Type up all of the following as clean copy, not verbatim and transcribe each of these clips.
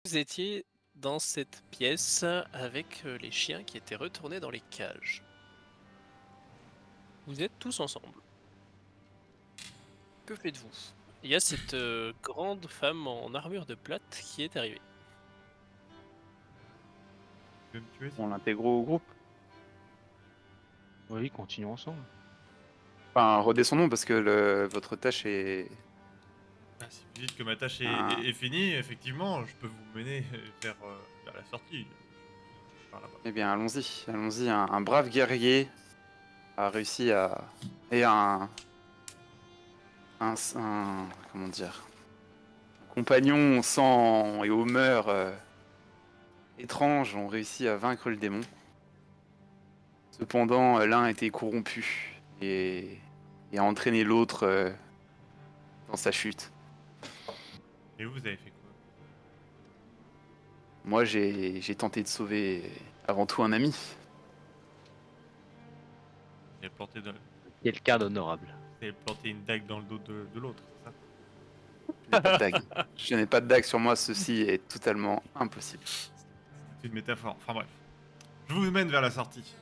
Vous étiez dans cette pièce avec les chiens qui étaient retournés dans les cages. Vous êtes tous ensemble. Que faites-vous? Il y a cette grande femme en armure de plate qui est arrivée. Tu veux me tuer si On l'intègre au groupe. Oui, continuons ensemble. Enfin, redescendons parce que votre tâche est Ah, si vous dites que ma tâche un... est finie, effectivement, je peux vous mener vers la sortie. Par là-bas. Eh bien, allons-y, allons-y. Un brave guerrier a réussi à... Et comment dire... Un compagnon au sang et aux mœurs étranges ont réussi à vaincre le démon. Cependant, l'un a été corrompu et a entraîné l'autre dans sa chute. Et vous avez fait quoi? Moi, j'ai tenté de sauver avant tout un ami. Vous avez planté, Quelqu'un d'honorable. vous avez planté une dague dans le dos de l'autre, c'est ça? Je n'ai pas de dague. Je n'ai pas de dague sur moi, ceci est totalement impossible. C'est une métaphore. Enfin bref. Je vous mène vers la sortie.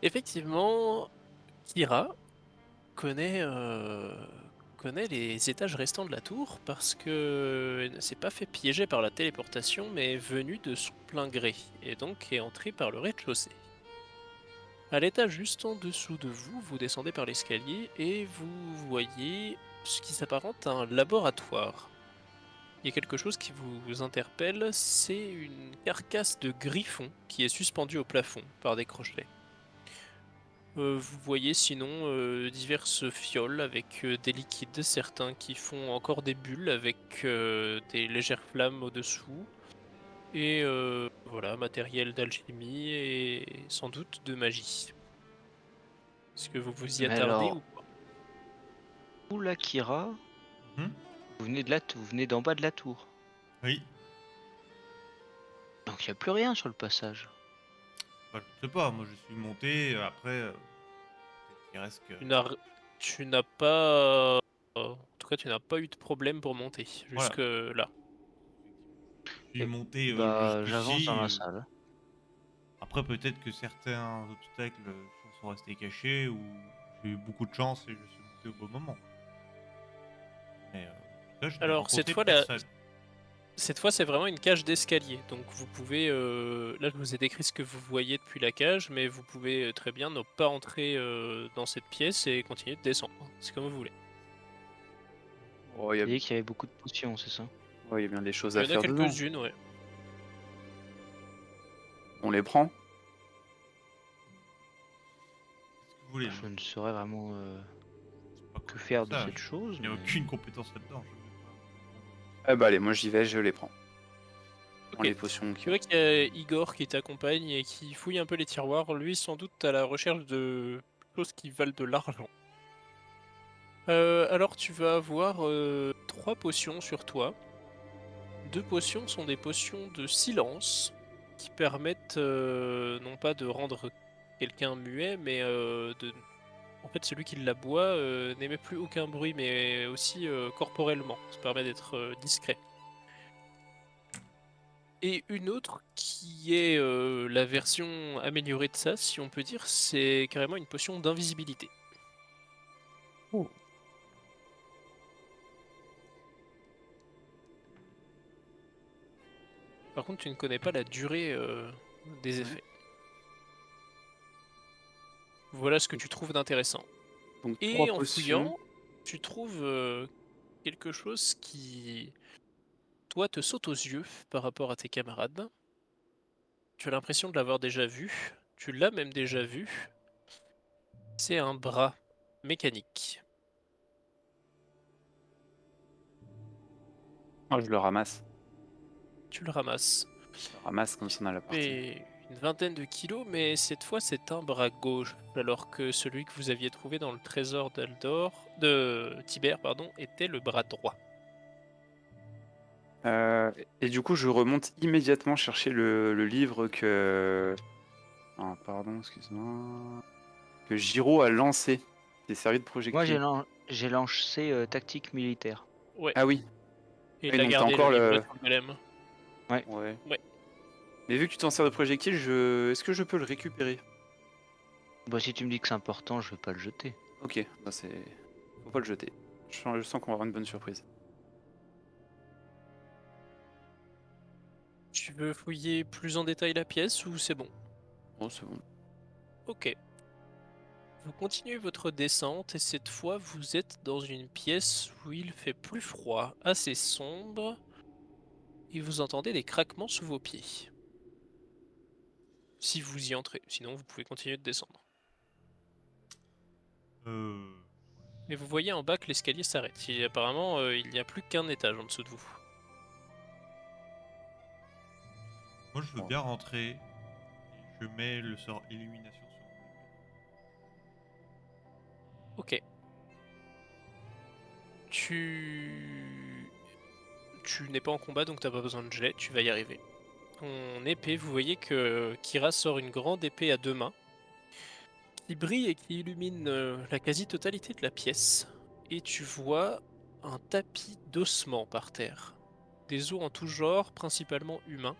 Effectivement, Kira connaît, connaît les étages restants de la tour parce que elle ne s'est pas fait piéger par la téléportation mais est venue de son plein gré et donc est entrée par le rez-de-chaussée. À l'étage juste en dessous de vous, vous descendez par l'escalier et vous voyez ce qui s'apparente à un laboratoire. Il y a quelque chose qui vous interpelle, c'est une carcasse de griffon qui est suspendue au plafond par des crochets. Vous voyez sinon diverses fioles avec des liquides, certains qui font encore des bulles avec des légères flammes au-dessous. Et voilà, matériel d'alchimie et sans doute de magie. Est-ce que vous vous y Mais attardez alors, ou pas? où la Kira, Mhm. vous venez d'en bas de la tour. Oui. Donc il n'y a plus rien sur le passage. Bah, je sais pas, moi je suis monté, après, peut-être qu'il reste que... Tu n'as tu n'as pas en tout cas tu n'as pas eu de problème pour monter Voilà, jusque là. je suis Et monté bah j'avance dans jusqu'ici. la salle. Après, peut-être que certains obstacles sont restés cachés ou j'ai eu beaucoup de chance et je suis monté au bon moment. Mais en tout cas, je n'ai Alors rencontré personne. cette fois c'est vraiment une cage d'escalier. Donc vous pouvez là je vous ai décrit ce que vous voyez depuis la cage, mais vous pouvez très bien ne pas entrer dans cette pièce et continuer de descendre. C'est comme vous voulez. Oh, Vous voyez qu'il y avait beaucoup de potions, c'est ça? il y a bien des choses Il à y en a faire dedans. quelques-unes, ouais. On les prend. Qu'est-ce que vous voulez? Je ne saurais vraiment Je sais pas que comment faire de ça, cette chose, je n'ai mais... aucune compétence là-dedans. Je sais Eh bah allez, moi j'y vais, je les prends. Je prends Ok. les potions qui Tu ont. vois qu'il y a Igor qui t'accompagne et qui fouille un peu les tiroirs, lui sans doute à la recherche de choses qui valent de l'argent. Alors tu vas avoir trois potions sur toi. Deux potions sont des potions de silence qui permettent non pas de rendre quelqu'un muet, mais de... En fait, celui qui la boit n'émet plus aucun bruit, mais aussi corporellement. Ça permet d'être discret. Et une autre qui est la version améliorée de ça, si on peut dire, c'est carrément une potion d'invisibilité. Oh. Par contre, tu ne connais pas la durée des Ouais. effets. Voilà ce que tu trouves d'intéressant. Donc trois Et en potions. fouillant, tu trouves quelque chose qui, toi, te saute aux yeux par rapport à tes camarades. Tu as l'impression de l'avoir déjà vu. Tu l'as même déjà vu. C'est un bras mécanique. Oh, je le ramasse. Tu le ramasses. Ça ramasse comme ça dans la partie. fait une vingtaine de kilos, mais cette fois c'est un bras gauche, alors que celui que vous aviez trouvé dans le trésor de Tibère, pardon, était le bras droit. Et du coup, je remonte immédiatement chercher le livre que... Ah, pardon, excuse-moi. Que Giro a lancé. Qui est servi de Moi, projectile. j'ai lancé tactique militaire. Ouais, Ah oui. et il Oui, a donc t'as gardé le encore livre le... sur le golem. Ouais. Ouais. Ouais. Mais vu que tu t'en sers de projectile, est-ce que je peux le récupérer? Bah, si tu me dis que c'est important, je vais pas le jeter. Ok, bah c'est... Faut pas le jeter. Je sens qu'on va avoir une bonne surprise. Tu veux fouiller plus en détail la pièce ou c'est bon? Bon, c'est bon. Ok. Vous continuez votre descente et cette fois vous êtes dans une pièce où il fait plus froid, assez sombre, et vous entendez des craquements sous vos pieds. Si vous y entrez, sinon vous pouvez continuer de descendre. Euh... Mais vous voyez en bas que l'escalier s'arrête. Apparemment, il n'y a plus qu'un étage en dessous de vous. Moi, je veux bien rentrer et je mets le sort illumination sur mon épée. Ok. Tu... Tu n'es pas en combat, donc t'as pas besoin de jet, tu vas y arriver. Ton épée, vous voyez que Kira sort une grande épée à deux mains, qui brille et qui illumine la quasi-totalité de la pièce. Et tu vois un tapis d'ossements par terre. Des os en tout genre, principalement humains.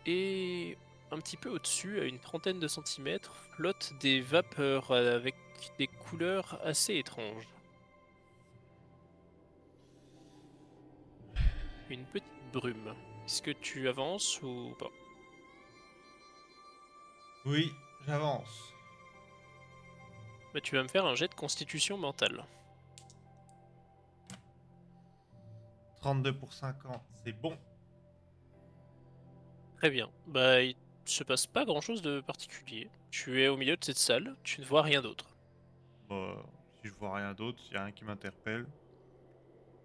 Et un petit peu au-dessus, à une trentaine de centimètres, flottent des vapeurs avec des couleurs assez étranges. Une petite brume. Est-ce que tu avances ou pas? Oui, j'avance. Bah, tu vas me faire un jet de constitution mentale. 32 pour 50, c'est bon. Très bien. Bah, il se passe pas grand-chose de particulier. Tu es au milieu de cette salle, tu ne vois rien d'autre. Bah, si je vois rien d'autre, s'il y a rien qui m'interpelle.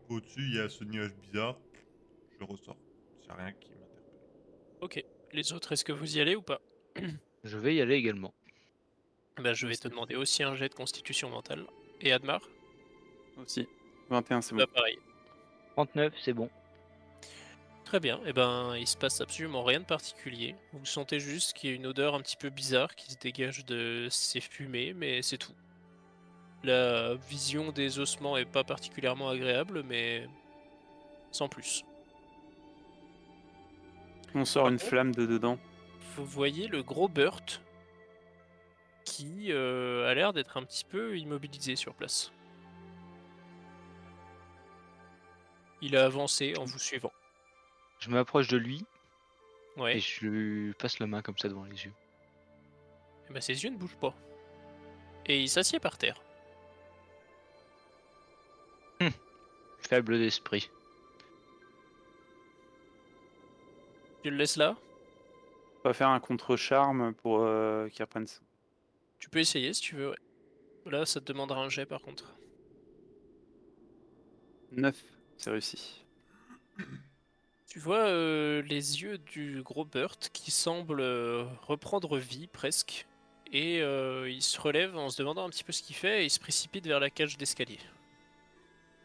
Au-dessus, il y a ce nuage bizarre. Je ressors. S'il y a rien qui m'interpelle. Ok. Les autres, est-ce que vous y allez ou pas? Je vais y aller également. Bah, je Oui, vais te s'il te demander plaît. aussi un jet de constitution mentale. Et Admar? Aussi. 21, c'est bon. Bah, pareil. 39, c'est bon. Très bien, et ben il se passe absolument rien de particulier. Vous sentez juste qu'il y a une odeur un petit peu bizarre qui se dégage de ces fumées, mais c'est tout. La vision des ossements est pas particulièrement agréable, mais sans plus. On sort Par une contre, flamme de dedans. vous voyez le gros Burt qui a l'air d'être un petit peu immobilisé sur place. Il a avancé en vous suivant. Je m'approche de lui et Ouais, je lui passe la main comme ça devant les yeux. et ben ses yeux ne bougent pas. Et il s'assied par terre. Hum, Faible d'esprit. Tu le laisses là? On va faire un contre-charme pour qu'il reprenne son... Tu peux essayer si tu veux, ouais. Là, ça te demandera un jet par contre. 9, c'est réussi. Tu vois les yeux du gros Burt qui semble reprendre vie presque. Et il se relève en se demandant un petit peu ce qu'il fait et il se précipite vers la cage d'escalier.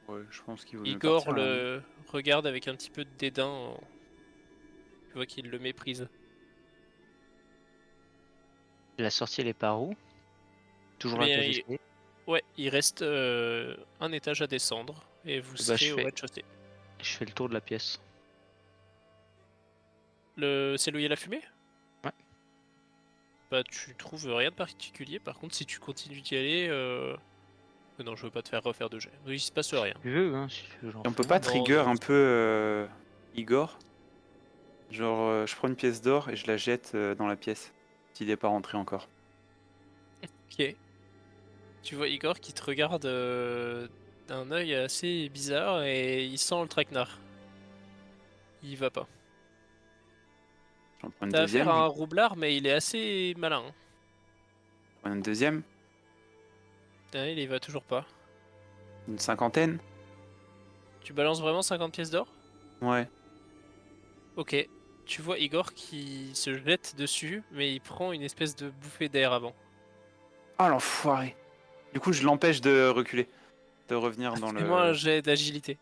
Ouais, je pense qu'il vaut mieux Igor partir là, non? le regarde avec un petit peu de dédain. Tu vois qu'il le méprise. La sortie, elle est par où? Toujours Eh la bien, cage d'escalier? ouais, il reste un étage à descendre et vous Eh ben, serez au rez-de-chaussée. je fais le tour de la pièce. C'est là où il y a la fumée? Ouais. Bah, tu trouves rien de particulier. Par contre, si tu continues d'y aller, non, je veux pas te faire refaire de jet. Il se passe rien. Tu veux, hein, si tu veux, j'en Et on peut fais pas un. Non, trigger non. un peu Igor? Genre, je prends une pièce d'or et je la jette dans la pièce. S'il est pas rentré encore. Ok. Tu vois Igor qui te regarde d'un œil assez bizarre et il sent le traquenard. Il y va pas. J'en prends une T'as affaire deuxième. à un roublard, mais il est assez malin. Hein. Je prends une deuxième. Putain, il y va toujours pas. Une cinquantaine. Tu balances vraiment 50 pièces d'or? Ouais. Ok. tu vois Igor qui se jette dessus, mais il prend une espèce de bouffée d'air avant. Ah l'enfoiré. Du coup, je l'empêche de reculer, de revenir dans Fais-moi un le. jet d'agilité.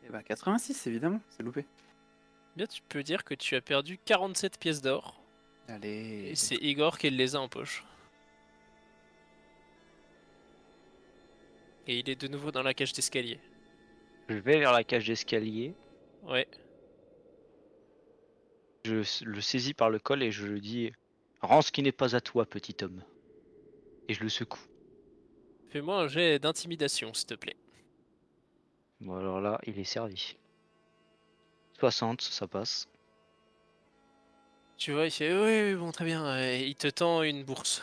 Eh bah 86 évidemment, c'est loupé. Bien, tu peux dire que tu as perdu 47 pièces d'or, et Allez. c'est Igor qui les a en poche. Et il est de nouveau dans la cage d'escalier. Je vais vers la cage d'escalier, Ouais, le saisis par le col et je lui dis rends ce qui n'est pas à toi, petit homme. Et je le secoue. fais-moi un jet d'intimidation, s'il te plaît. Bon, alors là, il est servi. 60, ça passe. Tu vois, il fait oui, oui, bon, très bien, et il te tend une bourse.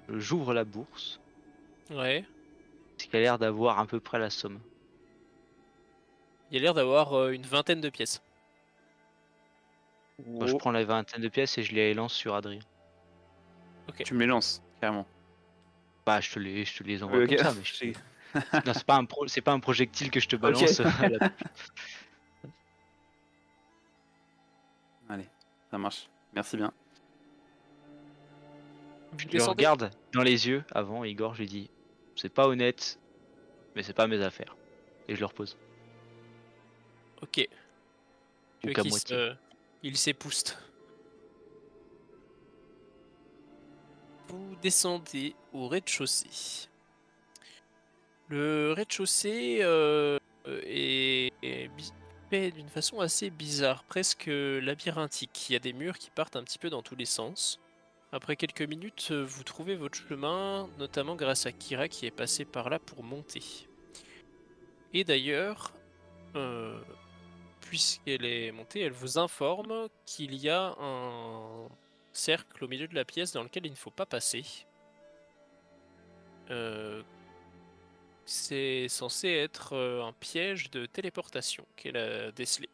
J'ouvre la bourse, Ouais, ce qui a l'air d'avoir à peu près la somme. il a l'air d'avoir une vingtaine de pièces. Bon, je Oh, prends la vingtaine de pièces et je les lance sur Adrien. Ok. tu me les lances, carrément. Bah, je te les envoie Oui, comme ok. ça, mais non, c'est pas un projectile que je te Ok. balance à la... Allez, ça marche. Merci bien. Vous Je le descendez? regarde dans les yeux avant, Igor, je lui dis c'est pas honnête, mais c'est pas mes affaires. Et je le repose. Ok. Tu Ou vois qu'à qu'il moitié. il s'épouste. Vous descendez au rez-de-chaussée. Le rez-de-chaussée est fait d'une façon assez bizarre, presque labyrinthique. Il y a des murs qui partent un petit peu dans tous les sens. Après quelques minutes, vous trouvez votre chemin, notamment grâce à Kira qui est passée par là pour monter. Et d'ailleurs, euh, puisqu'elle est montée, elle vous informe qu'il y a un cercle au milieu de la pièce dans lequel il ne faut pas passer. Euh, c'est censé être un piège de téléportation qu'elle a décelé.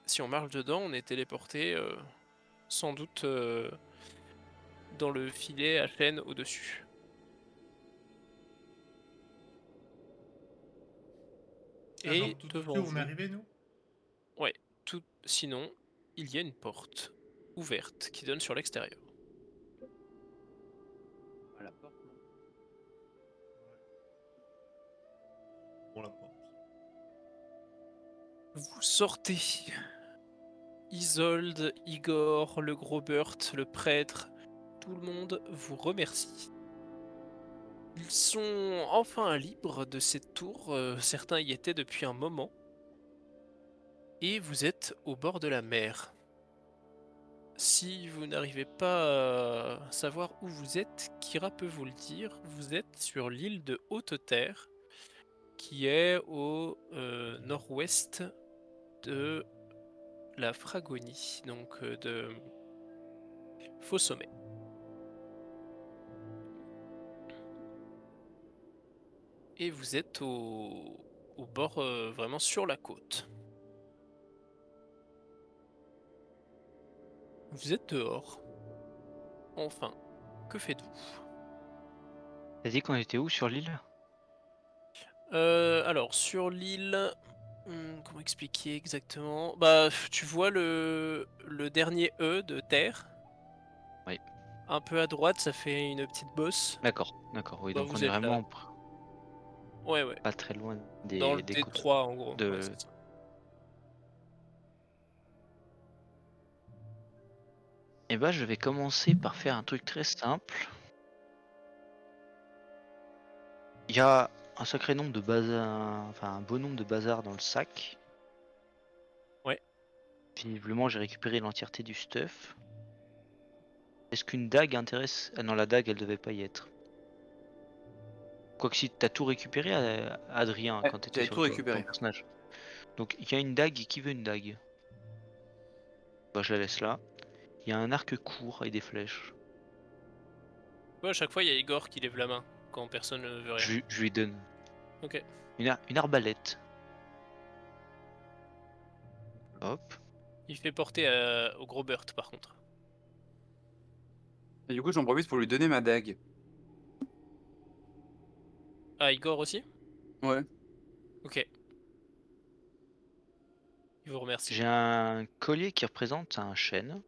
Si on marche dedans, on est téléporté sans doute dans le filet à chaîne au-dessus. Genre Et tout au-dessus devant où on est vous, arrivé, nous? ouais, sinon, il y a une porte ouverte qui donne sur l'extérieur. À la porte, non. Pour la porte. Vous sortez. Isolde, Igor, le gros Burt, le prêtre, tout le monde vous remercie. Ils sont enfin libres de cette tour, certains y étaient depuis un moment, et vous êtes au bord de la mer. Si vous n'arrivez pas à savoir où vous êtes, Kira peut vous le dire, vous êtes sur l'île de Haute-Terre, qui est au nord-ouest de la Fragonie, donc de Faux-Sommet. Et vous êtes au bord, vraiment sur la côte. Vous êtes dehors. Enfin, que faites-vous? T'as dit qu'on était où sur l'île? Alors, sur l'île, comment expliquer exactement? Bah, tu vois le dernier E de terre. Oui. Un peu à droite, ça fait une petite bosse. D'accord, oui, Bah, donc on vous est êtes là. vraiment Ouais, ouais. pas très loin Dans le des côtes. détroit, en gros. Ouais, De... c'est ça. Eh ben, je vais commencer par faire un truc très simple. Il y a un sacré nombre de bazar, enfin un beau nombre de bazar dans le sac. Ouais. Visiblement, j'ai récupéré l'entièreté du stuff. Est-ce qu'une dague intéresse? Ah non, la dague, elle devait pas y être. Quoique si t'as tout récupéré, Adrien, Ouais, quand t'étais j'avais sur tout ton récupéré. personnage. Donc il y a une dague, qui veut une dague? Bah je la laisse là. Il y a un arc court et des flèches. Ouais, à chaque fois, il y a Igor qui lève la main quand personne ne veut rien. Je lui donne. Ok. Une arbalète. Hop. Il fait porter au gros Burt, par contre. Et du coup, j'en profite pour lui donner ma dague. Ah, Igor aussi? Ouais. Ok. Il vous remercie. J'ai un collier qui représente un chêne,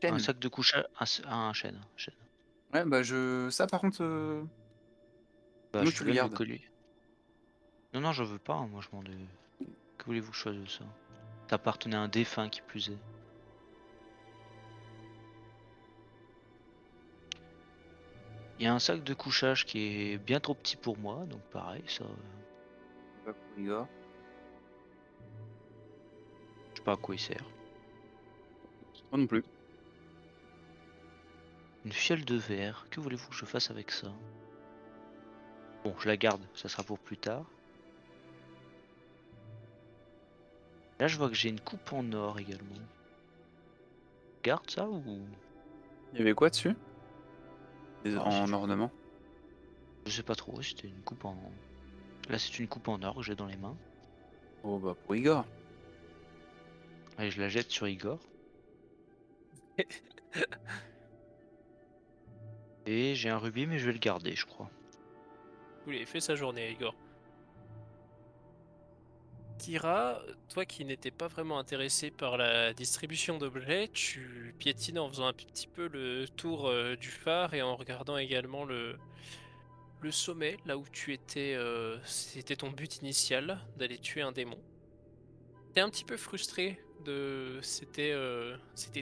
un Chêne. sac de couchage, un chêne, un chêne. Ouais, bah ça par contre, Bah, nous je tu vous le donne le gardes. collier. Non, non, je veux pas, hein, moi je m'en. Que voulez-vous que je fasse de ça? Ça appartenait à un défunt qui plus est. Il y a un sac de couchage qui est bien trop petit pour moi, donc pareil, ça, Pas pour Igor. je sais pas à quoi il sert. Moi non plus. Une fiole de verre, que voulez-vous que je fasse avec ça? Bon, je la garde, ça sera pour plus tard. Là, je vois que j'ai une coupe en or également. Je garde ça ou... Il y avait quoi dessus? Ah, En ornement. je sais pas trop, c'était une coupe en... Là, c'est une coupe en or que j'ai dans les mains. Oh bah pour Igor. Allez, je la jette sur Igor. Et j'ai un rubis, mais je vais le garder, je crois. Vous l'avez fait sa journée, Igor. Kira, toi qui n'étais pas vraiment intéressé par la distribution d'objets, tu piétines en faisant un petit peu le tour du phare et en regardant également le sommet, là où tu étais. C'était ton but initial, d'aller tuer un démon. T'es un petit peu frustré de. C'était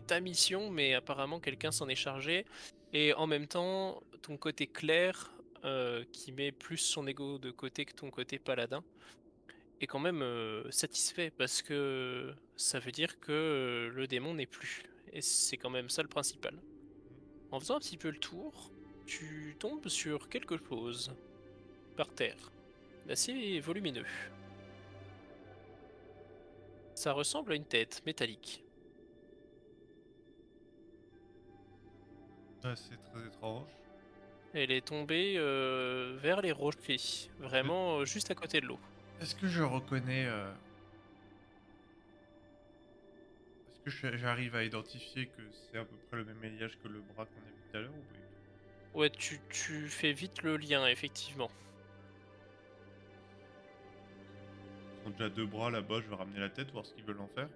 ta mission, mais apparemment quelqu'un s'en est chargé. Et en même temps, ton côté clair, qui met plus son ego de côté que ton côté paladin est quand même satisfait parce que ça veut dire que le démon n'est plus. Et c'est quand même ça le principal. En faisant un petit peu le tour, tu tombes sur quelque chose par terre, d'assez volumineux. Ça ressemble à une tête métallique. Ah, c'est très étrange. Elle est tombée vers les rochers, vraiment juste à côté de l'eau. Est-ce que je reconnais... Est-ce que j'arrive à identifier que c'est à peu près le même alliage que le bras qu'on a vu tout à l'heure ou pas du tout? Ouais, tu fais vite le lien, effectivement. Ils ont déjà deux bras là-bas, je vais ramener la tête, voir ce qu'ils veulent en faire.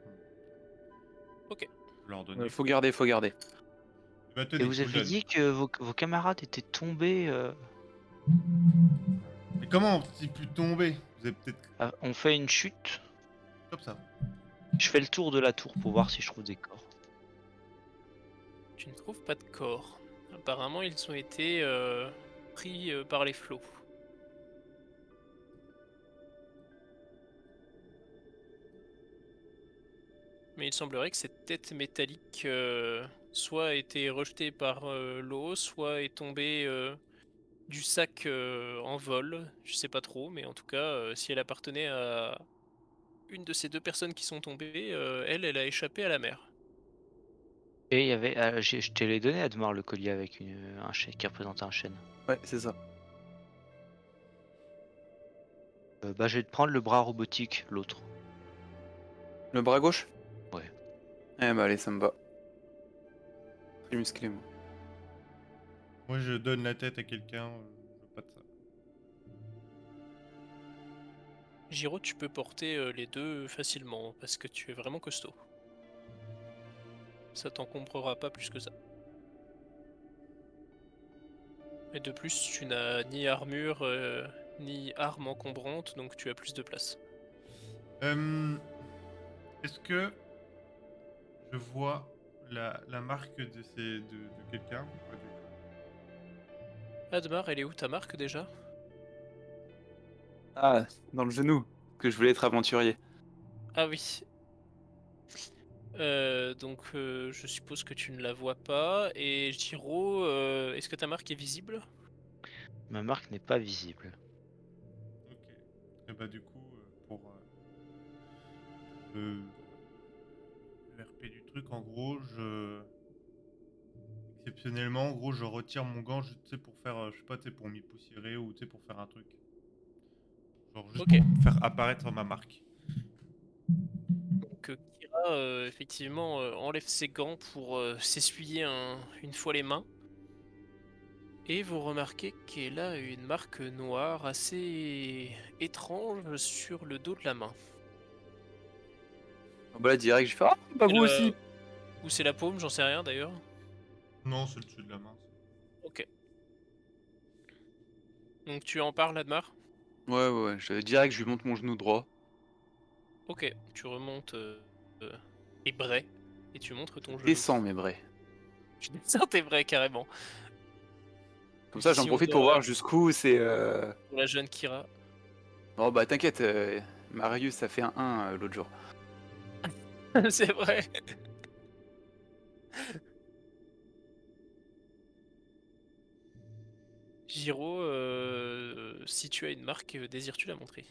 Ok. Je vais leur donner. Faut garder, faut garder. Bah Et tenez, vous je vous le avez donne. dit que vos camarades étaient tombés... Mais comment c'est pu tomber? Vous avez peut-être... On fait une chute. Comme ça. Je fais le tour de la tour pour voir si je trouve des corps. Tu ne trouves pas de corps. Apparemment, ils ont été pris par les flots. Mais il semblerait que cette tête métallique soit a été rejetée par l'eau, soit est tombée du sac en vol. Je sais pas trop, mais en tout cas, si elle appartenait à une de ces deux personnes qui sont tombées, elle a échappé à la mer. Et il y avait... je te l'ai donné, Admar, le collier avec un chêne qui représente un chêne. Ouais, c'est ça. Bah, je vais te prendre le bras robotique, l'autre. Le bras gauche? Ouais. Eh bah allez, ça me va. Très musclé, moi. Moi je donne la tête à quelqu'un, je veux pas de ça. Giro, tu peux porter les deux facilement parce que tu es vraiment costaud. Ça t'encombrera pas plus que ça. Et de plus, tu n'as ni armure ni arme encombrante, donc tu as plus de place. Est-ce que je vois la marque de, de quelqu'un ou pas du tout? Admar, elle est où ta marque déjà? Ah, dans le genou. Que je voulais être aventurier. Ah oui. Donc je suppose que tu ne la vois pas. Et Giro, est-ce que ta marque est visible? Ma marque n'est pas visible. Ok. Et bah du coup, pour le RP du truc, en gros, exceptionnellement, en gros, je retire mon gant, tu sais, pour faire, je sais pas, tu sais, pour m'y poussiérer ou tu sais, pour faire un truc. Genre juste Ok. pour faire apparaître ma marque. Donc Kira, effectivement, enlève ses gants pour s'essuyer une fois les mains. Et vous remarquez qu'elle a une marque noire assez étrange sur le dos de la main. Bah là, direct, je fais ah, bah Et vous aussi. ou c'est la paume, j'en sais rien d'ailleurs. Non, c'est le dessus de la main. Ok. Donc tu en parles, Admar? Ouais, direct, je lui monte mon genou droit. Ok. Tu remontes tes brais et tu montres Je ton genou. descends mes brais. Tu descends tes brais carrément. Comme ça, j'en Vision profite pour d'horreur voir jusqu'où c'est. pour la jeune Kira. Oh bah t'inquiète, Marius, ça fait un 1 l'autre jour. C'est vrai. Giro, si tu as une marque, désires-tu la montrer?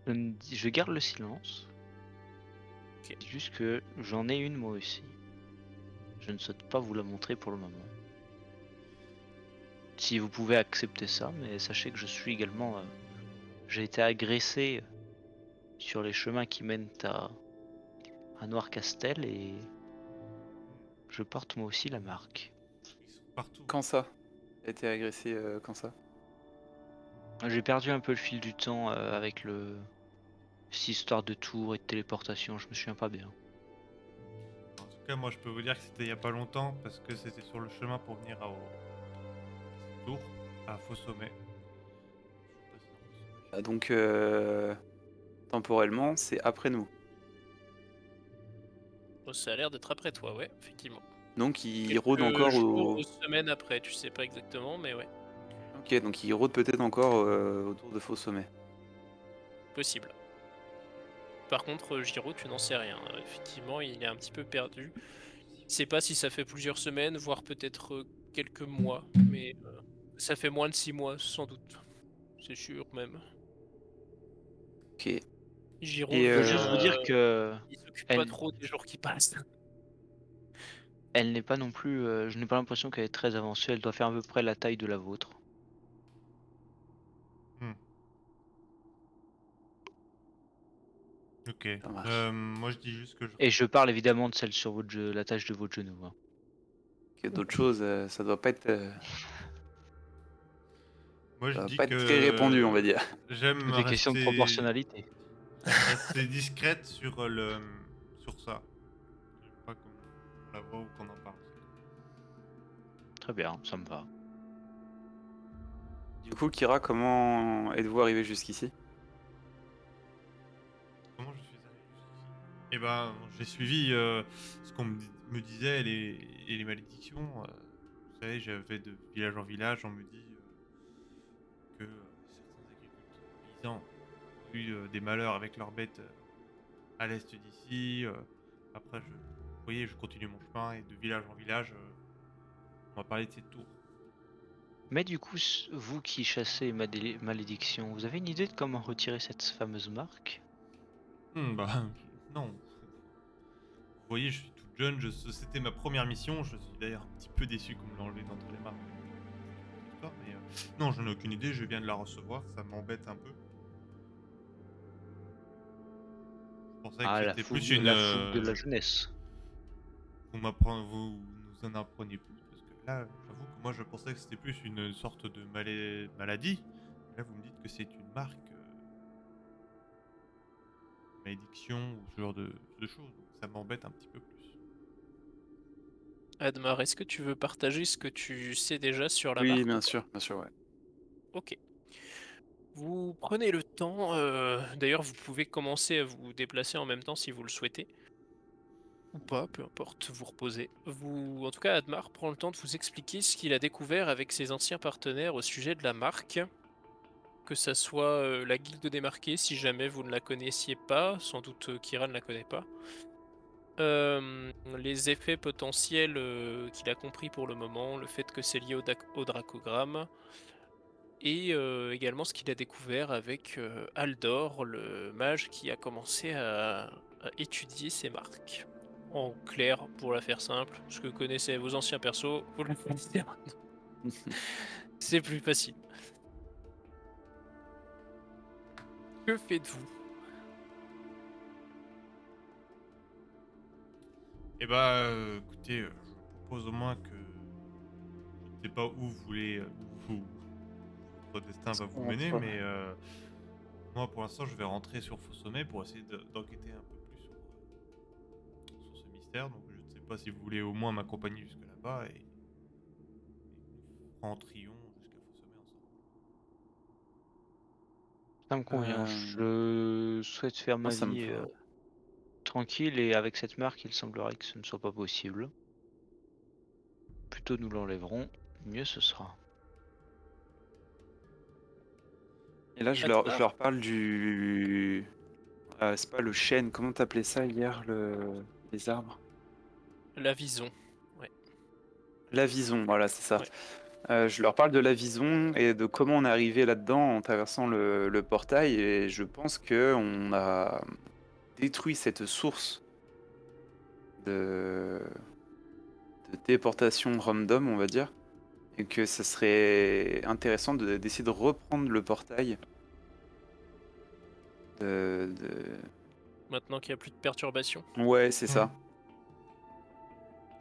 Je garde le silence. Ok. C'est juste que j'en ai une moi aussi. Je ne souhaite pas vous la montrer pour le moment. Si vous pouvez accepter ça, mais sachez que je suis également... j'ai été agressé sur les chemins qui mènent à Noircastel et je porte moi aussi la marque. Ils sont partout. Quand ça? T'as été agressé quand ça? J'ai perdu un peu le fil du temps avec cette histoire de tour et de téléportation, je me souviens pas bien. En tout cas, moi, je peux vous dire que c'était il y a pas longtemps parce que c'était sur le chemin pour venir au tour, à Faux Sommet. Je suis passé dans Faux Sommet. Ah, donc temporellement, c'est après nous. Oh, ça a l'air d'être après toi, ouais, effectivement. Donc il rôde Quelques encore jours au. ou semaines après, tu sais pas exactement, mais ouais, Ok, donc il rôde peut-être encore autour de Faux Sommet. possible. Par contre, Giro, tu n'en sais rien. Effectivement, il est un petit peu perdu. Il sait pas si ça fait plusieurs semaines, voire peut-être quelques mois, mais ça fait moins de 6 mois, sans doute. C'est sûr même. Ok. Giro, Et Je peux juste vous dire que il s'occupe pas elle, trop des jours qui passent. elle n'est pas non plus, je n'ai pas l'impression qu'elle est très avancée, elle doit faire à peu près la taille de la vôtre. Hmm. Ok. ça marche. Moi, je dis juste que je. Et je parle évidemment de celle sur la tâche de votre genou, hein. Ok, d'autres choses, Moi, je ça va dis pas être très répandu, on va que dire. j'aime Toutes les questions de proportionnalité. rester discrète sur sur ça. J'aime pas qu'on la voit ou qu'on en parle. Très bien, ça me va. Du coup, Kira, comment êtes-vous arrivé jusqu'ici? Comment je suis arrivé jusqu'ici? Eh ben, j'ai suivi ce qu'on me disait et les malédictions. Vous savez, j'avais de village en village, on me dit que certains agriculteurs paysans ont eu des malheurs avec leurs bêtes à l'est d'ici. Après, vous voyez, je continue mon chemin et de village en village, on m'a parlé de cette tour. Mais du coup, vous qui chassez malédiction, vous avez une idée de comment retirer cette fameuse marque? Bah, non. Vous voyez, je suis toute jeune, c'était ma première mission. Je suis d'ailleurs un petit peu déçu qu'on me l'ait enlevé d'entre les mains. Mais non, je n'ai aucune idée, je viens de la recevoir, ça m'embête un peu. Je pensais que Ah, c'était plus une. la fougue de la jeunesse. Vous nous en apprenez plus, parce que là, j'avoue que moi je pensais que c'était plus une sorte de maladie. Là, vous me dites que c'est une marque, malédiction ou ce genre de choses, donc ça m'embête un petit peu plus. Admar, est-ce que tu veux partager ce que tu sais déjà sur la Oui, marque ou pas? bien sûr, ouais. Ok. Vous prenez le temps, d'ailleurs vous pouvez commencer à vous déplacer en même temps si vous le souhaitez. Ou pas, peu importe, vous reposez. En tout cas, Admar prend le temps de vous expliquer ce qu'il a découvert avec ses anciens partenaires au sujet de la marque. Que ça soit la guilde des marqués, si jamais vous ne la connaissiez pas, sans doute Kira ne la connaît pas. Les effets potentiels qu'il a compris pour le moment, le fait que c'est lié au dracogramme, et également ce qu'il a découvert avec Aldor, le mage qui a commencé à étudier ces marques. En clair, pour la faire simple, ce que connaissaient vos anciens persos, vous le connaissez maintenant. C'est plus facile. Que faites-vous? Et bah, écoutez, je vous propose au moins que je ne sais pas où vous voulez, où votre destin va vous mener, mais moi pour l'instant je vais rentrer sur Faux Sommet pour essayer d'enquêter un peu plus sur ce mystère. Donc je ne sais pas si vous voulez au moins m'accompagner jusque là-bas et nous rentrions jusqu'à Faux Sommet ensemble. Ça me convient. Je souhaite faire ma Moi, ça me vie va. tranquille et avec cette marque, il semblerait que ce ne soit pas possible. Plus tôt nous l'enlèverons, mieux ce sera. Et là, je Admar, leur parle du. C'est pas le chêne, comment t'appelais ça hier, les arbres? la Vison. Ouais, La vison, voilà, c'est ça. ouais. Je leur parle de la vison et de comment on est arrivé là-dedans en traversant le portail. Et je pense que on a détruit cette source de, de déportation random, on va dire. Et que ça serait intéressant d'essayer de reprendre le portail. De... Maintenant qu'il n'y a plus de perturbations. Ouais, c'est ça.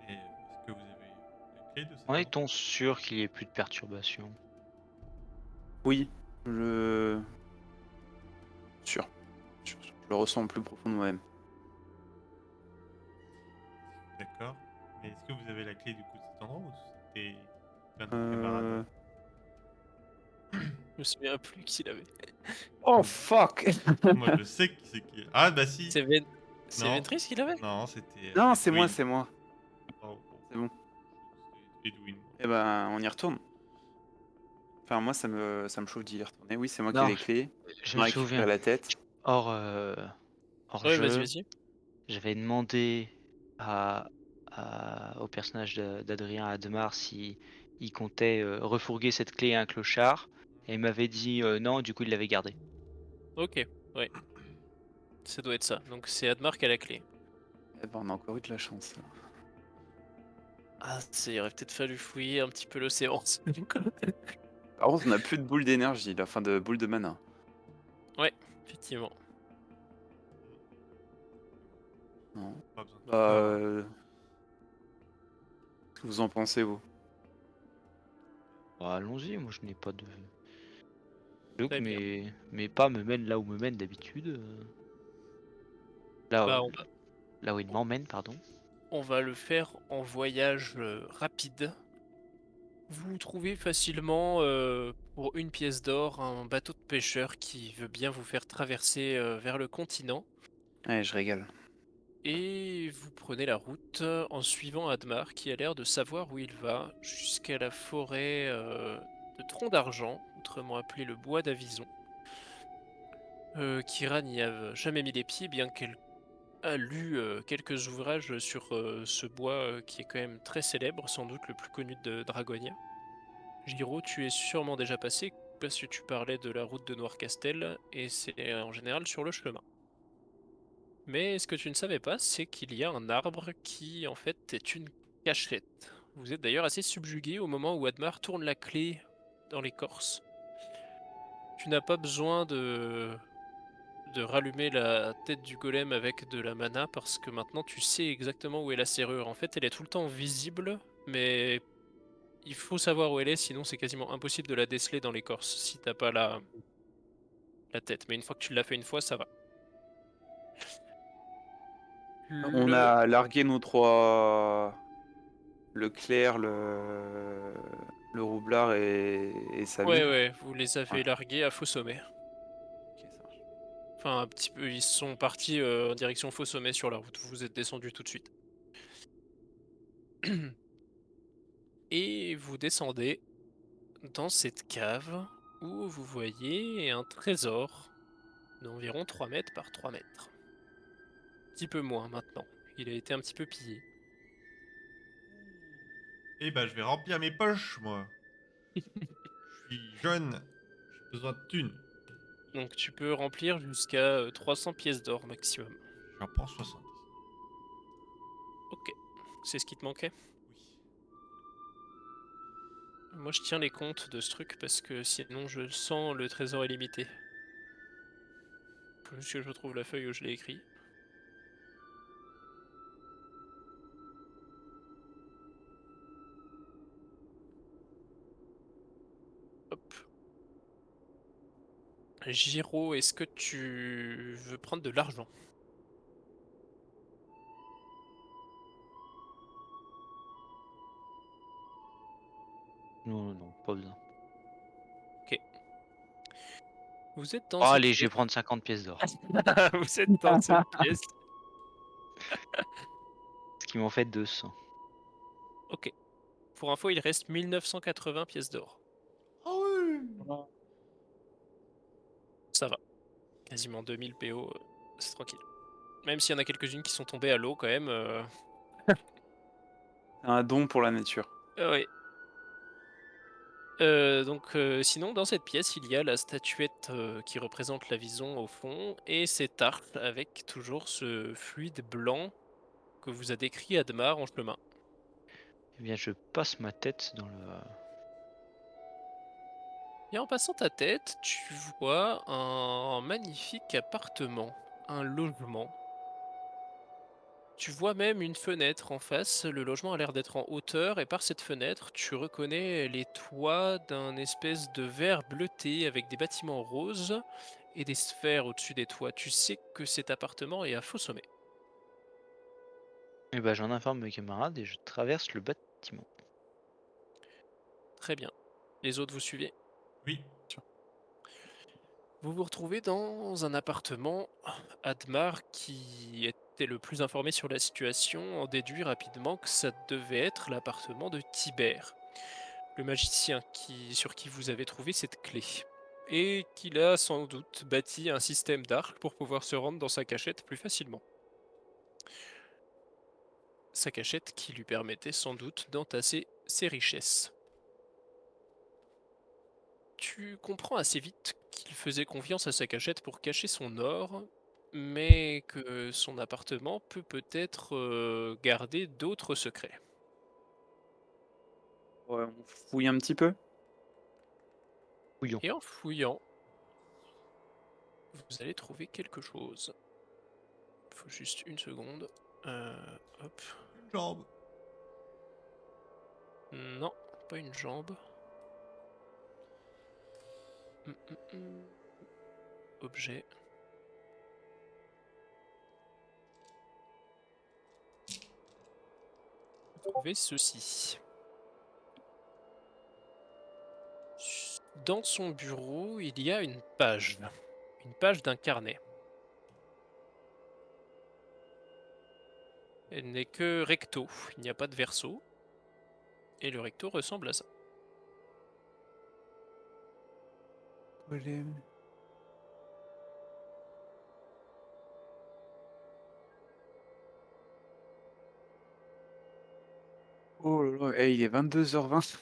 Et est-ce que vous avez la clé de cet En endroit? est-on sûr qu'il n'y ait plus de perturbations? Oui, je. Sûr. Je le ressens au plus profond de moi-même. D'accord. Mais est-ce que vous avez la clé du coup de cet endroit ou c'était plein de Euh... camarades? Je me souviens plus qui l'avait. Oh fuck! Moi je sais qui c'est qui. Ah bah si. C'est Non. Ventris qui l'avait? Non, c'était Non, Edwin. c'est moi. Oh, C'est bon. c'est Edwin. Moi. Eh ben, on y retourne. Enfin, moi, ça me chauffe d'y retourner. Oui, c'est moi qui ai Non, les clés. je On me a récupéré souviens. la tête. Hors, hors Ouais, vas-y, jeu, vas-y. j'avais demandé à, au personnage d'Adrien Admar si il comptait refourguer cette clé à un clochard. Et il m'avait dit non, du coup il l'avait gardée. Ok, ouais, ça doit être ça. Donc c'est Admar qui a la clé. Eh ben, on a encore eu de la chance, là. Ah, il aurait peut-être fallu fouiller un petit peu l'océan. Par contre, on n'a plus de boule d'énergie, la fin de boule de mana. Ouais, effectivement. Non. Pas besoin de tout Bah, ça. Hein. qu'est-ce que vous en pensez, vous? Bah, allons-y, moi je n'ai pas de. Donc Très bien. mes pas me mènent là où me mènent d'habitude. Là, Bah, on va, là où ils m'emmènent, pardon. on va le faire en voyage rapide. Vous trouvez facilement, pour une pièce d'or, un bateau de pêcheur qui veut bien vous faire traverser vers le continent. Ouais, je régale. Et vous prenez la route en suivant Admar qui a l'air de savoir où il va, jusqu'à la forêt de Tronc d'Argent, autrement appelé le bois d'Avison. Kira n'y a jamais mis les pieds, bien qu'elle a lu quelques ouvrages sur ce bois qui est quand même très célèbre, sans doute le plus connu de Dragonia. Giro, tu es sûrement déjà passé parce que tu parlais de la route de Noircastel et c'est en général sur le chemin. Mais ce que tu ne savais pas, c'est qu'il y a un arbre qui en fait est une cachette. Vous êtes d'ailleurs assez subjugué au moment où Admar tourne la clé dans l'écorce. Tu n'as pas besoin de rallumer la tête du golem avec de la mana parce que maintenant tu sais exactement où est la serrure. En fait, elle est tout le temps visible, mais il faut savoir où elle est, sinon c'est quasiment impossible de la déceler dans l'écorce si t'as pas la tête. Mais une fois que tu l'as fait une fois, ça va. On Le... a largué nos trois. Le clair, le roublard et Ouais, Samir. ouais, vous les Ouais, avez largués à faux sommet. ok, ça marche. Enfin, un petit peu, ils sont partis en direction faux sommet sur la route. Vous êtes descendus tout de suite. Et vous descendez dans cette cave où vous voyez un trésor d'environ 3 mètres par 3 mètres. Un petit peu moins maintenant. Il a été un petit peu pillé. Eh bah je vais remplir mes poches, moi. Je suis jeune, j'ai besoin de thunes. Donc tu peux remplir jusqu'à 300 pièces d'or maximum. J'en prends 70. Ok, c'est ce qui te manquait? Oui. Moi je tiens les comptes de ce truc parce que sinon je sens le trésor est limité. Faut juste que je retrouve la feuille où je l'ai écrit. Giro, est-ce que tu veux prendre de l'argent? Non, non, pas besoin. Ok. Vous êtes dans Oh, cette allez, je vais pièce. prendre 50 pièces d'or. Vous êtes dans cette pièce. Ce qui m'en fait 200. Ok. Pour info, il reste 1980 pièces d'or. Ah oui. Ça va. Quasiment 2000 PO, c'est tranquille. Même s'il y en a quelques-unes qui sont tombées à l'eau quand même. Un don pour la nature. Ouais. Donc, sinon, dans cette pièce, il y a la statuette qui représente la vison au fond et cet arc avec toujours ce fluide blanc que vous a décrit Admar en chemin. Eh bien, je passe ma tête dans le. Et en passant ta tête, tu vois un magnifique appartement, un logement. Tu vois même une fenêtre en face, le logement a l'air d'être en hauteur et par cette fenêtre, tu reconnais les toits d'un espèce de verre bleuté avec des bâtiments roses et des sphères au-dessus des toits. Tu sais que cet appartement est à faux sommet. Eh ben, j'en informe mes camarades et je traverse le bâtiment. Très bien. Les autres, vous suivez? Oui. Vous vous retrouvez dans un appartement. Admar, qui était le plus informé sur la situation, en déduit rapidement que ça devait être l'appartement de Tibère, le magicien sur qui vous avez trouvé cette clé. Et qu'il a sans doute bâti un système d'arc pour pouvoir se rendre dans sa cachette plus facilement. Sa cachette qui lui permettait sans doute d'entasser ses richesses. Tu comprends assez vite qu'il faisait confiance à sa cachette pour cacher son or, mais que son appartement peut-être garder d'autres secrets. Ouais, on fouille un petit peu. Fouillons. Et en fouillant, vous allez trouver quelque chose. Faut juste une seconde. Hop. Une jambe. Non, pas une jambe. Hum. Objet. Vous trouvez ceci. Dans son bureau, il y a une page. Une page d'un carnet. Elle n'est que recto, il n'y a pas de verso. Et le recto ressemble à ça. Golem. Oh là là, il est 22h20.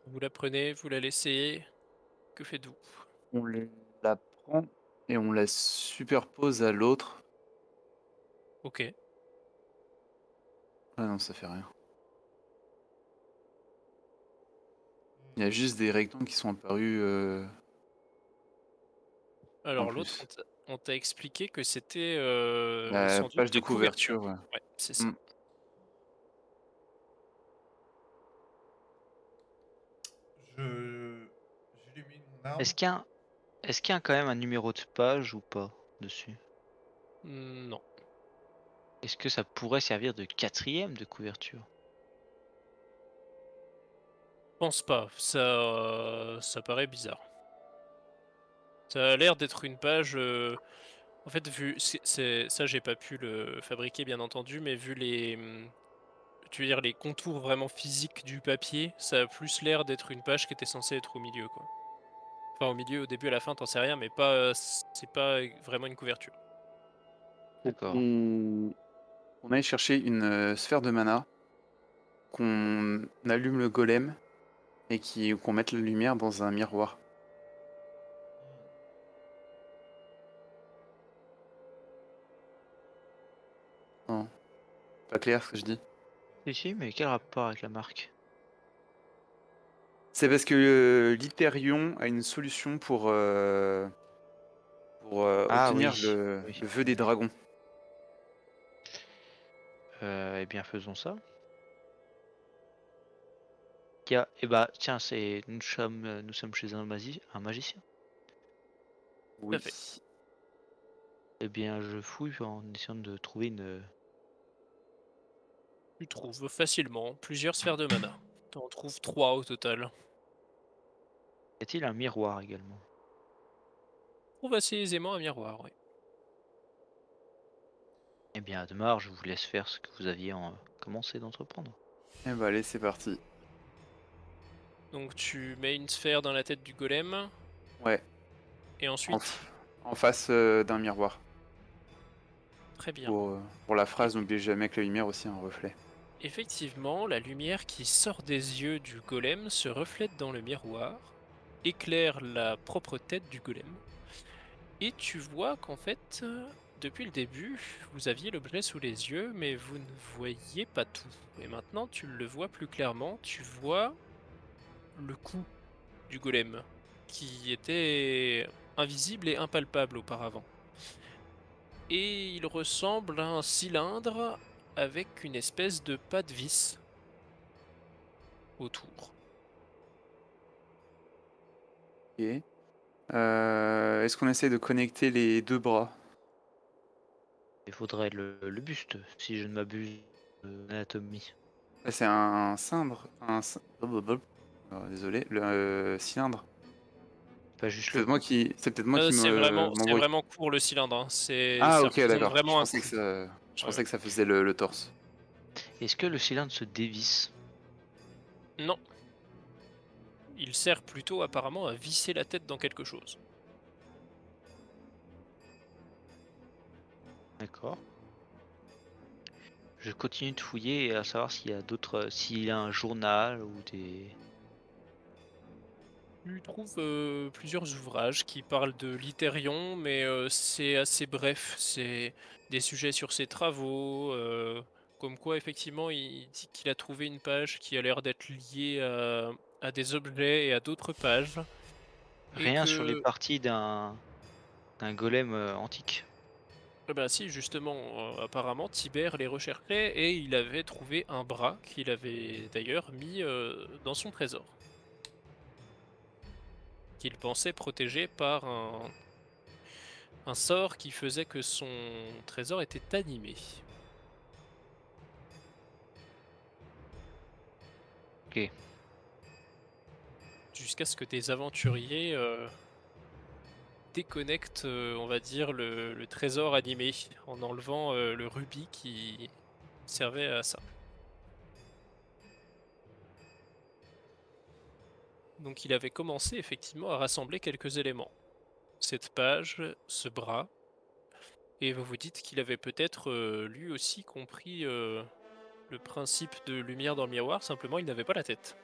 Vous la prenez, vous la laissez. Que faites-vous? On la prend et on la superpose à l'autre. Ok. Ah non, ça fait rien. Il y a juste des rectangles qui sont apparus en Alors l'autre, plus. on t'a expliqué que c'était La sans doute page de des couvertures. couverture, ouais. Ouais, c'est ça. Mm. Je j'illumine mon arme. Est-ce qu'il y a est-ce qu'il y a quand même un numéro de page ou pas dessus? Non. Est-ce que ça pourrait servir de quatrième de couverture? Pense pas. Ça paraît bizarre. Ça a l'air d'être une page. En fait, vu. Ça, j'ai pas pu le fabriquer, bien entendu, mais vu les. Tu veux dire les contours vraiment physiques du papier, ça a plus l'air d'être une page qui était censée être au milieu, quoi. Enfin, au milieu, au début, à la fin, t'en sais rien, mais pas. C'est pas vraiment une couverture. Faut D'accord. qu'on aille chercher une sphère de mana, qu'on allume le golem et qu'on mette la lumière dans un miroir. Non, pas clair ce que je dis. Si, si, mais quel rapport avec la marque? C'est parce que l'Hyperion a une solution pour Ah obtenir oui, le oui. vœu des dragons. Eh bien, faisons ça. Tiens, nous sommes chez un magicien. Tout à Oui. fait. Eh bien, je fouille en essayant de trouver une. Tu trouves facilement plusieurs sphères de mana. Tu en trouves 3 au total. Y a-t-il un miroir également? Tu trouves assez aisément un miroir, oui. Eh bien, Admar, je vous laisse faire ce que vous aviez commencé d'entreprendre. Eh bah allez, c'est parti. Donc tu mets une sphère dans la tête du golem, Ouais, et en, ensuite, f- en face d'un miroir. très bien. Pour la phrase, n'oubliez jamais que la lumière aussi a un reflet. Effectivement, la lumière qui sort des yeux du golem se reflète dans le miroir, éclaire la propre tête du golem, et tu vois qu'en fait, depuis le début, vous aviez l'objet sous les yeux, mais vous ne voyiez pas tout. Et maintenant, tu le vois plus clairement, tu vois le cou du golem, qui était invisible et impalpable auparavant. Et il ressemble à un cylindre avec une espèce de pas de vis autour. Ok. Est-ce qu'on essaie de connecter les deux bras? Il faudrait le buste, si je ne m'abuse, d'anatomie. Là, c'est un cylindre. Désolé, le cylindre. Pas juste C'est le peut-être moi cou. qui C'est m'embrouille. vraiment court le cylindre, hein. Ah, Ça ok, représente d'accord. vraiment un cou. Je Ouais. pensais que ça faisait le torse. Est-ce que le cylindre se dévisse? Non, il sert plutôt apparemment à visser la tête dans quelque chose. D'accord. Je continue de fouiller à savoir s'il y a s'il y a un journal ou des. Tu trouves plusieurs ouvrages qui parlent de l'Hytérion, mais c'est assez bref. C'est des sujets sur ses travaux, comme quoi effectivement il dit qu'il a trouvé une page qui a l'air d'être liée à des objets et à d'autres pages, et Rien sur les que parties d'un golem antique. bah si justement apparemment Tibère les recherchait et il avait trouvé un bras qu'il avait d'ailleurs mis dans son trésor, qu'il pensait protégé par un sort qui faisait que son trésor était animé. Ok. Jusqu'à ce que des aventuriers déconnectent, on va dire, le trésor animé en enlevant le rubis qui servait à ça. Donc il avait commencé effectivement à rassembler quelques éléments. Cette page, ce bras, et vous vous dites qu'il avait peut-être lui aussi compris le principe de lumière dans le miroir, simplement il n'avait pas la tête.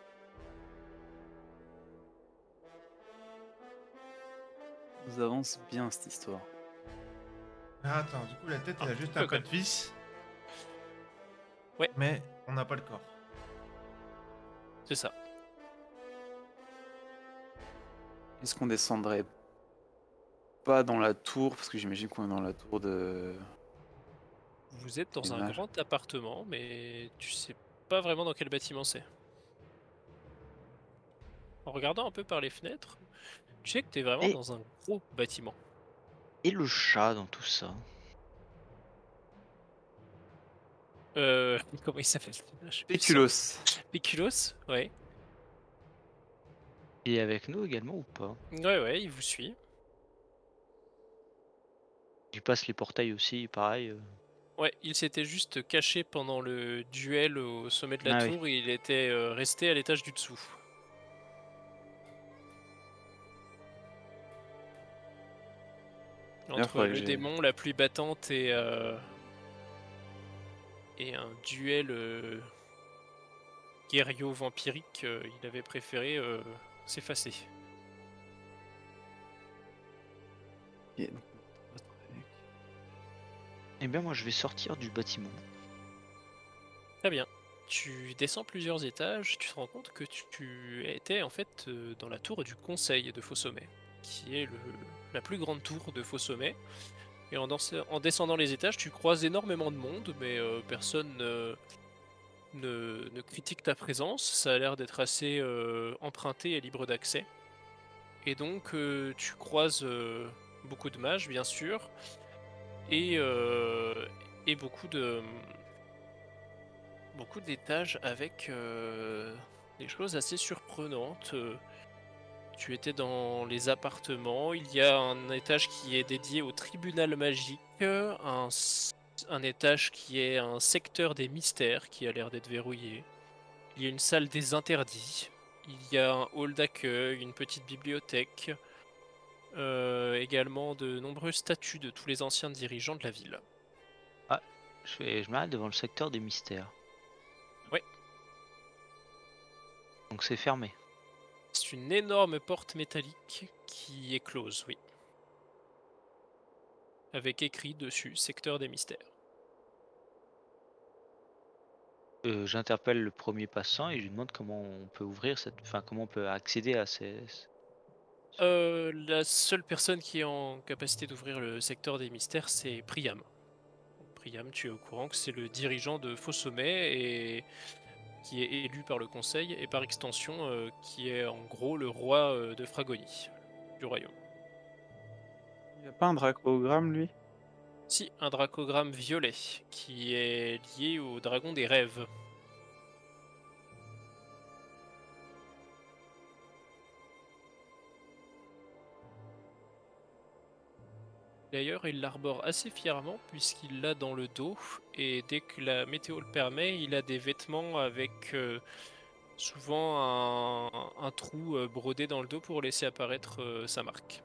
Nous avance bien cette histoire. Ah, attends, du coup, la tête, Un elle a petit juste peu un quand pas même. de vis, Ouais, mais on n'a pas le corps. c'est ça. Est-ce qu'on descendrait pas dans la tour? Parce que j'imagine qu'on est dans la tour de Vous êtes des dans un mages. grand appartement, mais tu sais pas vraiment dans quel bâtiment c'est. En regardant un peu par les fenêtres, tu sais que t'es vraiment Et, dans un gros bâtiment. et le chat dans tout ça? Comment il s'appelle? J'ai plus son nom. Péculos. Piculos? Ouais. Il est avec nous également ou pas? Ouais, ouais, il vous suit. Il passe les portails aussi, pareil. Ouais, il s'était juste caché pendant le duel au sommet de la Ah oui. tour et il était resté à l'étage du dessous. D'ailleurs, Entre faudrait que le j'ai. démon, la pluie battante et un duel guerrio-vampirique, il avait préféré s'effacer. Ok. Eh bien, moi, je vais sortir du bâtiment. Très bien. Tu descends plusieurs étages, tu te rends compte que tu étais en fait dans la tour du Conseil de Faux-Sommet, qui est la plus grande tour de Faux-Sommet. Et en descendant les étages, tu croises énormément de monde, mais personne ne critique ta présence. Ça a l'air d'être assez emprunté et libre d'accès. Et donc, tu croises beaucoup de mages, bien sûr, et, euh, et beaucoup d'étages avec des choses assez surprenantes. Tu étais dans les appartements. Il y a un étage qui est dédié au tribunal magique, un étage qui est un secteur des mystères qui a l'air d'être verrouillé. Il y a une salle des interdits. Il y a un hall d'accueil, une petite bibliothèque, également de nombreuses statues de tous les anciens dirigeants de la ville. Ah, je m'arrête devant le secteur des mystères. Ouais, Donc c'est fermé. c'est une énorme porte métallique qui est close, oui, avec écrit dessus secteur des mystères. J'interpelle le premier passant et je lui demande comment on peut enfin comment on peut accéder à La seule personne qui est en capacité d'ouvrir le secteur des mystères, c'est Priam. Priam, tu es au courant que c'est le dirigeant de Faux Sommet et qui est élu par le conseil et par extension qui est en gros le roi de Fragonie, du royaume. Il a pas un dracogramme, lui? Si, un dracogramme violet qui est lié au dragon des rêves. D'ailleurs, il l'arbore assez fièrement puisqu'il l'a dans le dos et dès que la météo le permet, il a des vêtements avec souvent un trou brodé dans le dos pour laisser apparaître sa marque.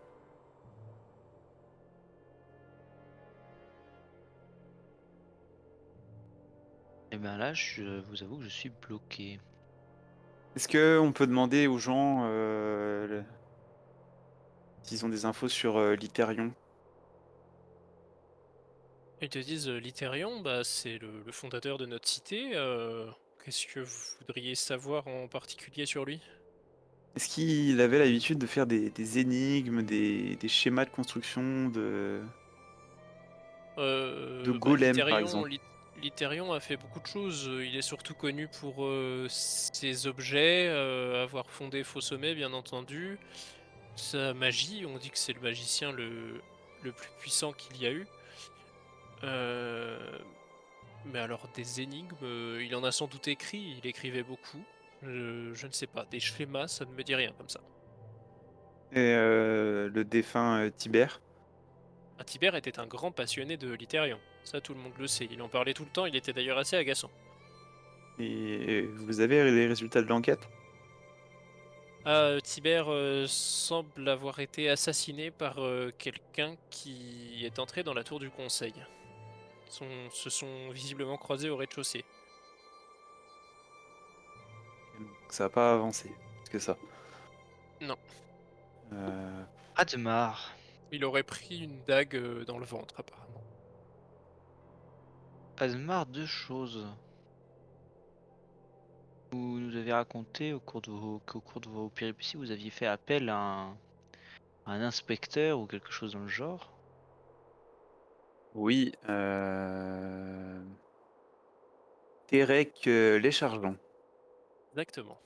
Et bien là, je vous avoue que je suis bloqué. Est-ce que on peut demander aux gens s'ils ont des infos sur l'Hyperion? Ils te disent Litérion, bah, c'est le fondateur de notre cité. Qu'est-ce que vous voudriez savoir en particulier sur lui? Est-ce qu'il avait l'habitude de faire des énigmes, des schémas de construction de Bah, golems, par exemple? Litérion a fait beaucoup de choses. Il est surtout connu pour ses objets, avoir fondé Faux Sommet, bien entendu. Sa magie, on dit que c'est le magicien le plus puissant qu'il y a eu. Euh, mais alors, des énigmes, il en a sans doute écrit, il écrivait beaucoup. Je ne sais pas, des schémas, ça ne me dit rien comme ça. Et le défunt Tibère? Ah, Tibère était un grand passionné de Litérion. Ça, tout le monde le sait. Il en parlait tout le temps, il était d'ailleurs assez agaçant. Et vous avez les résultats de l'enquête? Ah, Tibère semble avoir été assassiné par quelqu'un qui est entré dans la tour du conseil. Se sont visiblement croisés au rez-de-chaussée. Donc ça n'a pas avancé plus que ça. Non, Euh, Admar. il aurait pris une dague dans le ventre, apparemment. Admar, deux choses. Vous nous avez raconté qu'au cours de vos péripéties, vous aviez fait appel à un inspecteur ou quelque chose dans le genre. oui, Terek Léchargeant. Exactement.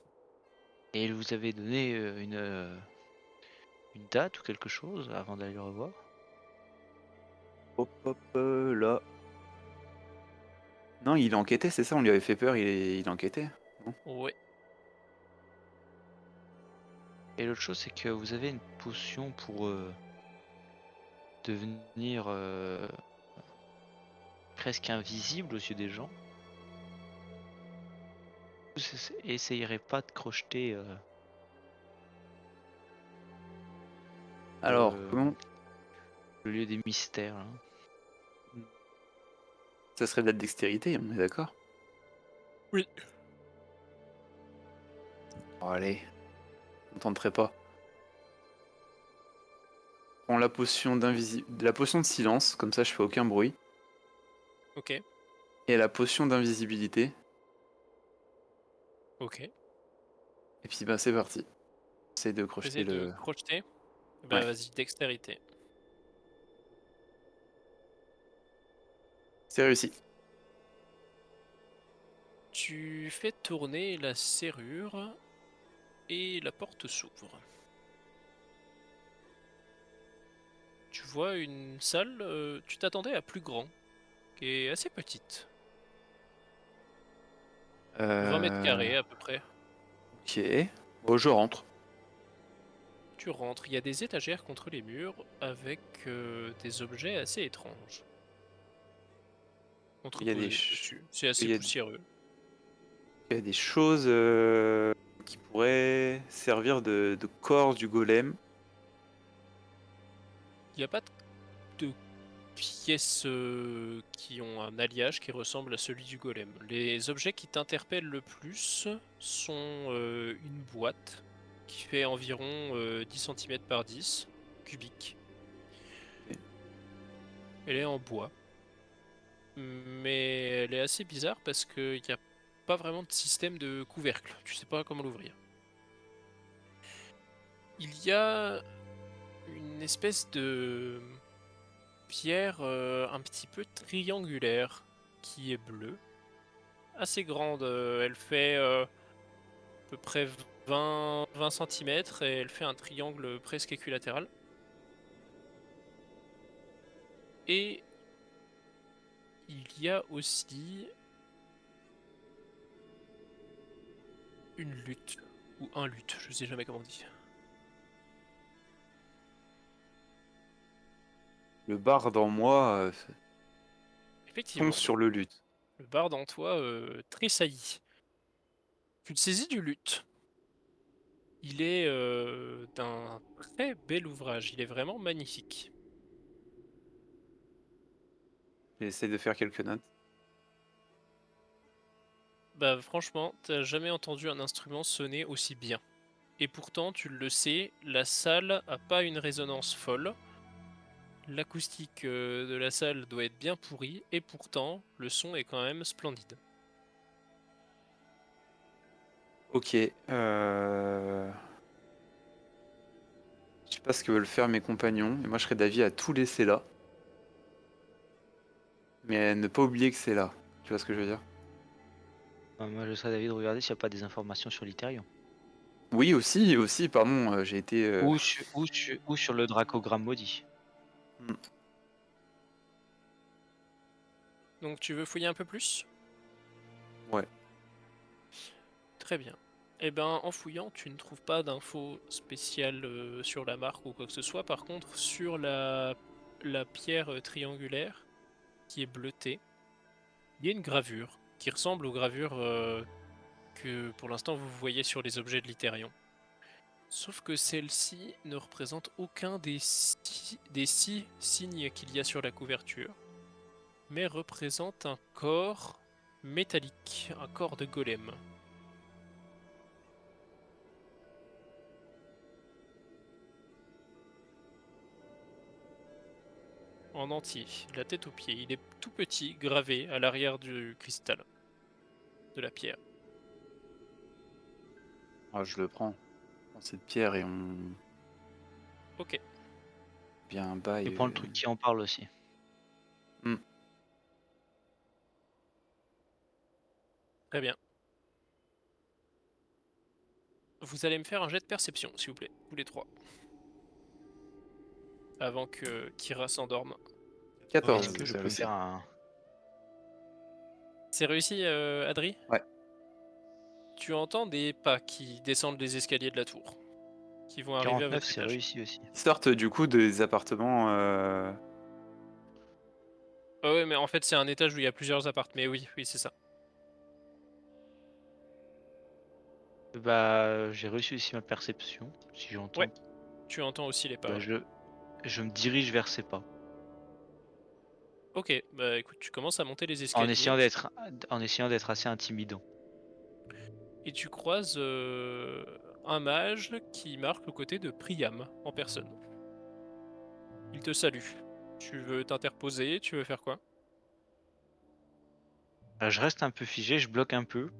Et il vous avait donné une date ou quelque chose avant d'aller le revoir. Hop, hop, là. Non, il enquêtait, c'est ça, on lui avait fait peur, il enquêtait. Non. Ouais. Et l'autre chose, c'est que vous avez une potion pour devenir presque invisible aux yeux des gens. Vous essayerez pas de crocheter Alors, le, comment? le lieu des mystères, hein. Ça serait de la dextérité, on est d'accord? Oui. Oh, allez, on tenterait pas. Prends la potion de silence, comme ça je fais aucun bruit. Ok. Et la potion d'invisibilité. Ok. Et puis bah c'est parti. J'essaie de crocheter Essayer de le. crocheter. Bah Ouais. vas-y, dextérité. C'est réussi. Tu fais tourner la serrure et la porte s'ouvre. Tu vois une salle, tu t'attendais à plus grand, qui est assez petite. 20 mètres Euh, carrés à peu près. Ok. Bon, je rentre. Tu rentres, il y a des étagères contre les murs avec des objets assez étranges Il y a des, entreposés ch- dessus. C'est assez il y a, poussiéreux. il y a des choses qui pourraient servir de corps du golem. Il n'y a pas de pièces qui ont un alliage qui ressemble à celui du golem. Les objets qui t'interpellent le plus sont une boîte qui fait environ 10 cm par 10 cubiques. Ok. Elle est en bois, mais elle est assez bizarre parce qu'il n'y a pas vraiment de système de couvercle. Tu sais pas comment l'ouvrir. Il y a une espèce de pierre un petit peu triangulaire qui est bleue, assez grande. Elle fait à peu près 20 cm et elle fait un triangle presque équilatéral. Et il y a aussi une lutte, ou un lutte, je sais jamais comment on dit. Le barde en moi fonce Effectivement, sur le luth. le barde en toi tressaillit. Tu te saisis du luth. Il est d'un très bel ouvrage, il est vraiment magnifique. J'essaie de faire quelques notes. Bah franchement, t'as jamais entendu un instrument sonner aussi bien. Et pourtant, tu le sais, la salle a pas une résonance folle. L'acoustique de la salle doit être bien pourrie, et pourtant, le son est quand même splendide. Ok. Je sais pas ce que veulent faire mes compagnons, et moi je serais d'avis à tout laisser là. Mais ne pas oublier que c'est là. Tu vois ce que je veux dire? Moi, je serais d'avis de regarder s'il n'y a pas des informations sur l'Ithérium. Oui, aussi, pardon, j'ai été. Ou sur le dracogramme maudit. Hmm. Donc tu veux fouiller un peu plus? Ouais. Très bien. Eh ben, en fouillant, tu ne trouves pas d'infos spéciales sur la marque ou quoi que ce soit. Par contre, sur la pierre triangulaire qui est bleutée, il y a une gravure qui ressemble aux gravures que pour l'instant vous voyez sur les objets de l'Hytérion. Sauf que celle-ci ne représente aucun des six signes qu'il y a sur la couverture, mais représente un corps métallique, un corps de golem. En entier, la tête aux pieds. Il est tout petit, gravé à l'arrière du cristal, de la pierre. Ah, je le prends. On prend cette pierre et on Ok, bien un bail. Et prends le truc qui en parle aussi. Hmm. très bien. Vous allez me faire un jet de perception, s'il vous plaît, tous les trois, avant que Kira s'endorme. 14, Est-ce que je c'est peux me réussi. faire un... C'est réussi, Adri? Ouais. Tu entends des pas qui descendent les escaliers de la tour, qui vont arriver à 49, votre c'est étage. réussi aussi. Ils sortent du coup des appartements. Ah ouais, mais en fait, c'est un étage où il y a plusieurs appartements. Mais oui, oui, c'est ça. Bah, j'ai réussi aussi ma perception, si Ouais, j'entends. tu entends aussi les pas, Bah, ouais. je me dirige vers ces pas. Ok, bah écoute, tu commences à monter les En escaliers essayant d'être assez intimidant. et tu croises un mage qui marque le côté de Priam en personne. Il te salue. Tu veux t'interposer, tu veux faire quoi? Je reste un peu figé, je bloque un peu,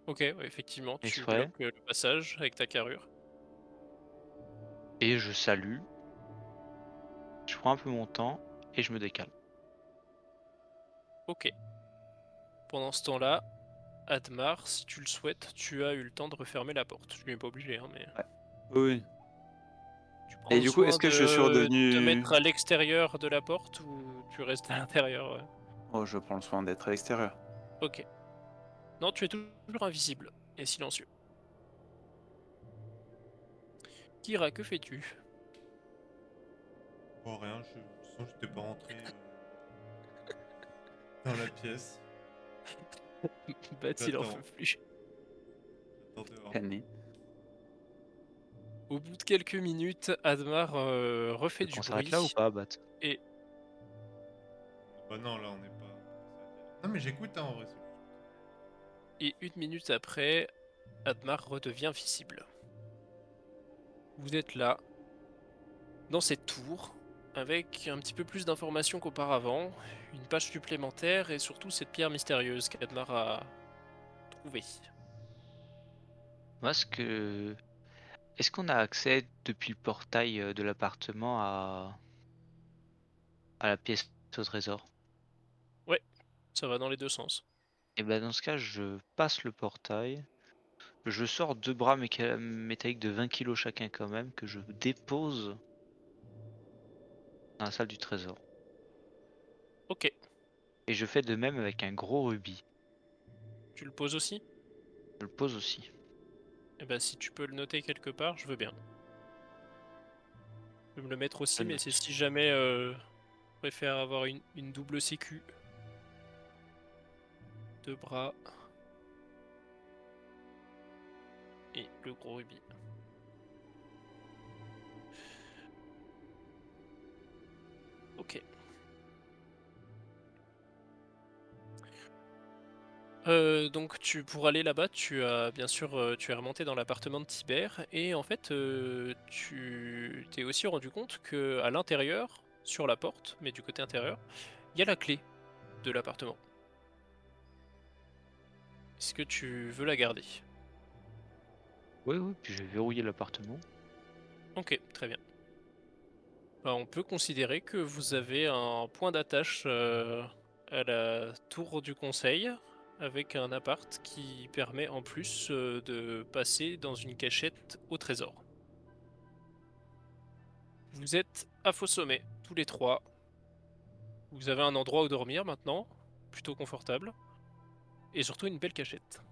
Ok, ouais, effectivement, tu exprès, bloques le passage avec ta carrure. et je salue. Je prends un peu mon temps et je me décale. Ok. Pendant ce temps-là, Admar, si tu le souhaites, tu as eu le temps de refermer la porte. Tu n'es pas obligé, hein, mais Oui. tu Et prends du coup, soin est-ce que je suis de te redevenu... mettre à l'extérieur de la porte ou tu restes à l'intérieur? Oh, je prends le soin d'être à l'extérieur. Ok. Non, tu es toujours invisible et silencieux. Kira, que fais-tu? Oh, rien, de toute façon, j'étais pas rentré dans la pièce. Bat, il en J'attends. peut plus. J'attends dehors. Canet. Au bout de quelques minutes, Admar refait du On s'arrête là ou bruit pas, Bat? et Bah non, là, on n'est pas... Non, mais j'écoute, hein, en vrai. Et une minute après, Admar redevient visible. Vous êtes là, dans cette tour, avec un petit peu plus d'informations qu'auparavant, une page supplémentaire et surtout cette pierre mystérieuse qu'Admar a trouvée. Moi, est-ce qu'on a accès depuis le portail de l'appartement à la pièce au trésor? Ouais, ça va dans les deux sens. Et ben dans ce cas, je passe le portail. Je sors 2 bras métalliques de 20 kilos chacun quand même, que je dépose dans la salle du trésor. Ok, Et je fais de même avec un gros rubis. tu le poses aussi? Je le pose aussi. Eh ben si tu peux le noter quelque part, je veux bien. Je peux me le mettre Je aussi, mais c'est note. si jamais je préfère avoir une double sécu. Deux bras et le gros rubis. Ok. Donc pour aller là-bas, tu as bien sûr tu es remonté dans l'appartement de Tibère et en fait tu t'es aussi rendu compte que à l'intérieur, sur la porte, mais du côté intérieur, il y a la clé de l'appartement. Est-ce que tu veux la garder? Oui, oui, puis j'ai verrouillé l'appartement. Ok, très bien. Bah, on peut considérer que vous avez un point d'attache à la tour du conseil avec un appart qui permet en plus de passer dans une cachette au trésor. Vous êtes à faux sommet, tous les trois. Vous avez un endroit où dormir maintenant, plutôt confortable, et surtout une belle cachette.